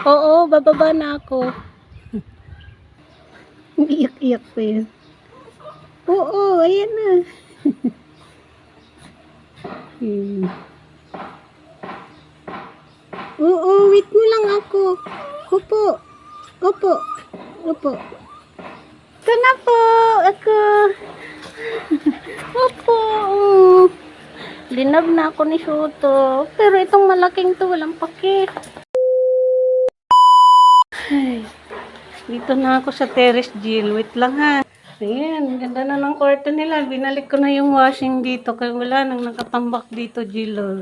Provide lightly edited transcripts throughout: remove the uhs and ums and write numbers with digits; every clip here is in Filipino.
Oo, bababa na ako. Iyak-iyak pa yun. Oo, ayan na. Oo, wait mo lang ako. Opo. Opo. Opo. Ito na po. Ako. Opo. Linab na ako ni Soto. Pero itong malaking to, walang pake. Ay, dito na ako sa terrace, Jill. Wait lang ha. Ayan, ganda na ng kwarto nila. Binalik ko na yung washing dito. Kaya wala nang nakatambak dito, Jill.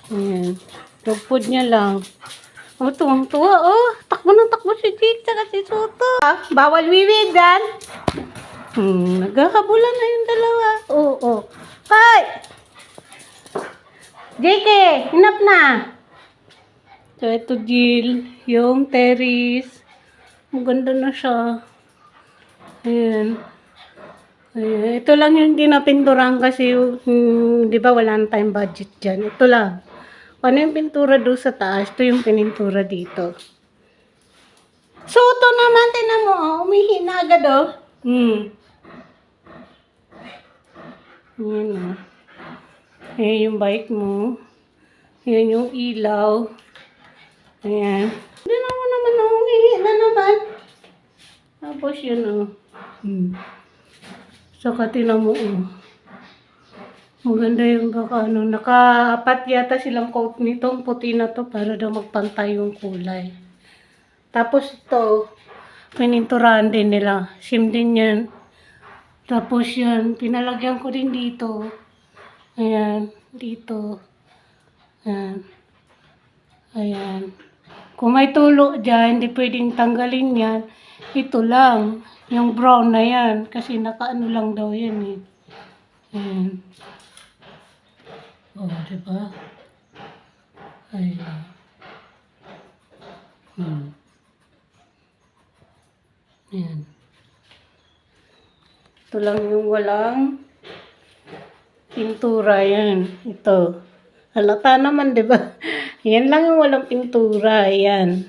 Ayan. Dog food niya lang. Oh, tuwang-tuwa, oh. Takbo ng takbo si Jake tsaka si Soto. Ah, bawal wiwi dyan. Naghahabulan na yung dalawa. Oo. Hoy! Jake, hinap na. So, ito Jill, yung terrace. Maganda na siya. Ayan. Ayan. Ito lang yung hindi napinturan kasi, di ba wala na tayong budget dyan. Ito lang. Ano yung pintura doon sa taas? Ito yung pinintura dito. Soto naman, tinan mo, oh. Umihi na agad, oh. Ayan, oh. Ayan yung bike mo. Ayan yung ilaw. Ayan. Hindi naman, oh. Umihi na naman. Tapos yun, oh. Saka tinan mo, oh. Maganda yung baka, ano. Naka-apat yata silang coat nitong puti na to para daw magpantay yung kulay. Tapos ito, pininturahan din nila. Sim din yan. Tapos yan, pinalagyan ko din dito. Ayan, dito. Ayan. Ayan. Kung may tulo dyan, hindi pwedeng tanggalin yan. Ito lang, yung brown na yan. Kasi nakaano lang daw yan eh. Ayan. Oh, diba? Ayan. Ayan. Ito lang yung walang pintura yan. Ito. Halata naman, di ba? Yan lang yung walang pintura. Ayan.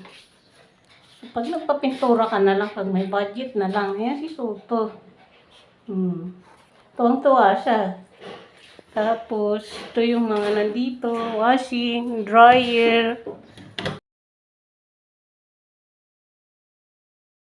Pag nagpapintura ka na lang, pag may budget na lang. Ayan si Soto. Tuwang-tuwa siya. Tapos, ito yung mga nandito. Washing, dryer.